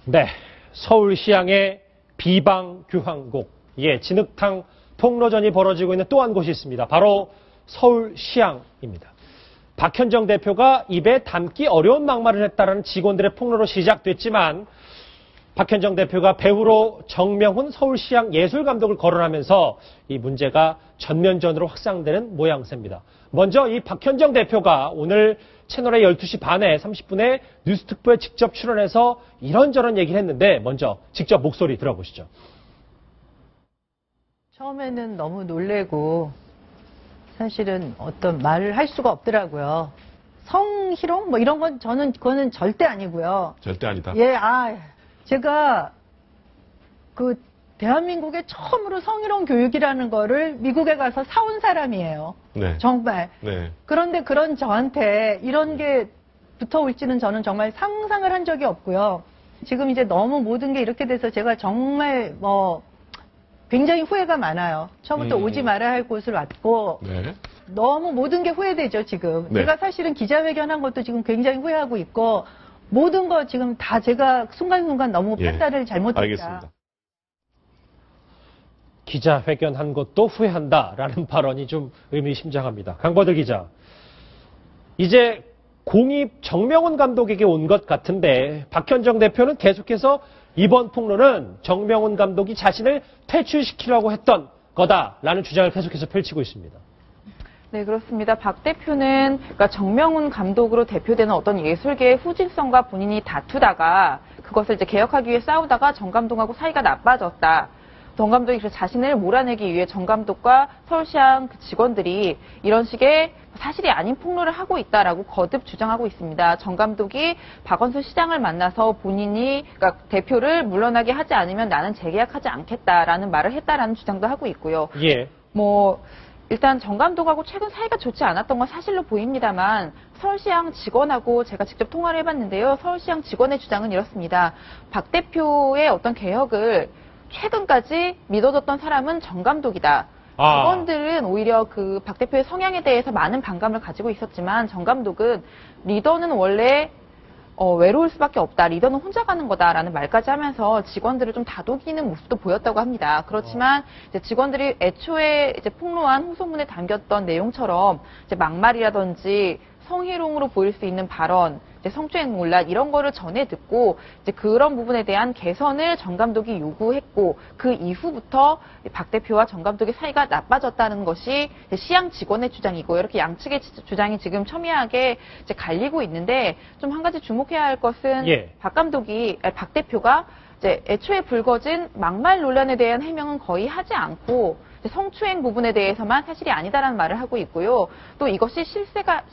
네, 서울시향의 비방규항곡, 진흙탕 폭로전이 벌어지고 있는 또 한 곳이 있습니다. 바로 서울시향입니다. 박현정 대표가 입에 담기 어려운 막말을 했다라는 직원들의 폭로로 시작됐지만 박현정 대표가 배우로 정명훈 서울시향 예술감독을 거론하면서 이 문제가 전면전으로 확산되는 모양새입니다. 먼저 이 박현정 대표가 오늘 채널의 12시 반에 30분에 뉴스특보에 직접 출연해서 이런저런 얘기를 했는데 먼저 직접 목소리 들어보시죠. 처음에는 너무 놀래고 사실은 어떤 말을 할 수가 없더라고요. 성희롱? 뭐 이런 건 그거는 절대 아니고요. 절대 아니다. 제가 대한민국에 처음으로 성희롱 교육이라는 거를 미국에 가서 사온 사람이에요. 네. 정말. 네. 그런데 그런 저한테 이런 게 붙어올지는 저는 정말 상상을 한 적이 없고요. 지금 이제 너무 모든 게 이렇게 돼서 제가 정말 굉장히 후회가 많아요. 처음부터 오지 말아야 할 곳을 왔고 네. 너무 모든 게 후회되죠, 지금. 네. 제가 사실은 기자회견한 것도 지금 굉장히 후회하고 있고 모든 거 지금 다 제가 순간순간 너무 판단을 잘못했다. 알겠습니다. 기자회견한 것도 후회한다라는 발언이 좀 의미심장합니다. 강버들 기자, 이제 공이 정명훈 감독에게 온 것 같은데 박현정 대표는 계속해서 이번 폭로는 정명훈 감독이 자신을 퇴출시키려고 했던 거다라는 주장을 계속해서 펼치고 있습니다. 네, 그렇습니다. 박 대표는 그러니까 정명훈 감독으로 대표되는 어떤 예술계의 후진성과 본인이 다투다가 그것을 이제 개혁하기 위해 싸우다가 정 감독하고 사이가 나빠졌다. 정 감독이 그래서 자신을 몰아내기 위해 정 감독과 서울시향 직원들이 이런 식의 사실이 아닌 폭로를 하고 있다라고 거듭 주장하고 있습니다. 정 감독이 박원순 시장을 만나서 본인이 그러니까 대표를 물러나게 하지 않으면 나는 재계약하지 않겠다라는 말을 했다라는 주장도 하고 있고요. 일단 정 감독하고 최근 사이가 좋지 않았던 건 사실로 보입니다만 서울시향 직원하고 제가 직접 통화를 해봤는데요. 서울시향 직원의 주장은 이렇습니다. 박 대표의 어떤 개혁을 최근까지 믿어줬던 사람은 정 감독이다. 직원들은 오히려 박 대표의 성향에 대해서 많은 반감을 가지고 있었지만 정 감독은 리더는 원래 외로울 수밖에 없다. 리더는 혼자 가는 거다라는 말까지 하면서 직원들을 좀 다독이는 모습도 보였다고 합니다. 그렇지만 이제 직원들이 애초에 이제 폭로한 호소문에 담겼던 내용처럼 이제 막말이라든지 성희롱으로 보일 수 있는 발언, 성추행 논란 이런 거를 전해 듣고 이제 그런 부분에 대한 개선을 정 감독이 요구했고 그 이후부터 박 대표와 정 감독의 사이가 나빠졌다는 것이 시향 직원의 주장이고 이렇게 양측의 주장이 지금 첨예하게 이제 갈리고 있는데 좀 한 가지 주목해야 할 것은 박 대표가 이제 애초에 불거진 막말 논란에 대한 해명은 거의 하지 않고 성추행 부분에 대해서만 사실이 아니다라는 말을 하고 있고요. 또 이것이 그러니까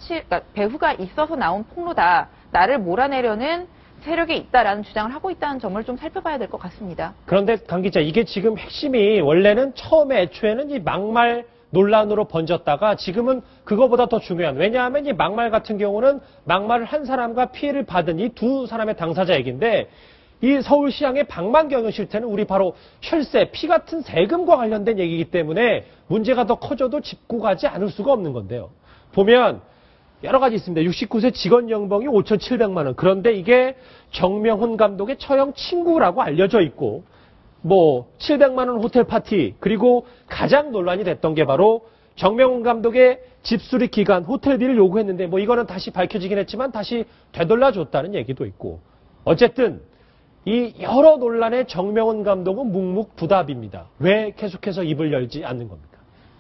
배후가 있어서 나온 폭로다. 나를 몰아내려는 세력이 있다라는 주장을 하고 있다는 점을 좀 살펴봐야 될 것 같습니다. 그런데 강 기자, 이게 지금 핵심이 원래는 애초에는 이 막말 논란으로 번졌다가 지금은 그거보다 더 중요한, 왜냐하면 이 막말 같은 경우는 막말을 한 사람과 피해를 받은 이 두 사람의 당사자 얘기인데 이 서울시향의 방만 경영 실태는 우리 바로 혈세, 피 같은 세금과 관련된 얘기이기 때문에 문제가 더 커져도 짚고 가지 않을 수가 없는 건데요. 보면 여러 가지 있습니다. 69세 직원 연봉이 5,700만 원. 그런데 이게 정명훈 감독의 처형 친구라고 알려져 있고 700만 원 호텔 파티, 그리고 가장 논란이 됐던 게 바로 정명훈 감독의 집수리 기간 호텔비를 요구했는데 이거는 다시 밝혀지긴 했지만 다시 되돌려줬다는 얘기도 있고, 어쨌든 이 여러 논란의 정명훈 감독은 묵묵부답입니다. 왜 계속해서 입을 열지 않는 겁니까?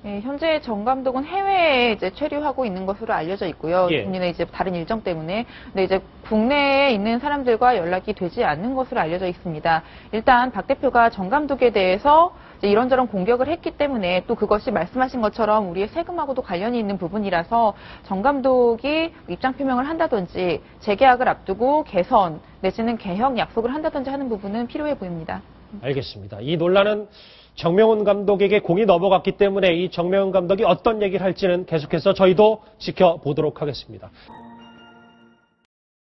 네, 현재 정 감독은 해외에 이제 체류하고 있는 것으로 알려져 있고요. 본인의 이제 다른 일정 때문에. 근데 이제 국내에 있는 사람들과 연락이 되지 않는 것으로 알려져 있습니다. 일단 박 대표가 정 감독에 대해서 이제 이런저런 공격을 했기 때문에 또 그것이 말씀하신 것처럼 우리의 세금하고도 관련이 있는 부분이라서 정 감독이 입장 표명을 한다든지 재계약을 앞두고 개선 내지는 개혁 약속을 한다든지 하는 부분은 필요해 보입니다. 알겠습니다. 이 논란은 정명훈 감독에게 공이 넘어갔기 때문에 이 정명훈 감독이 어떤 얘기를 할지는 계속해서 저희도 지켜보도록 하겠습니다.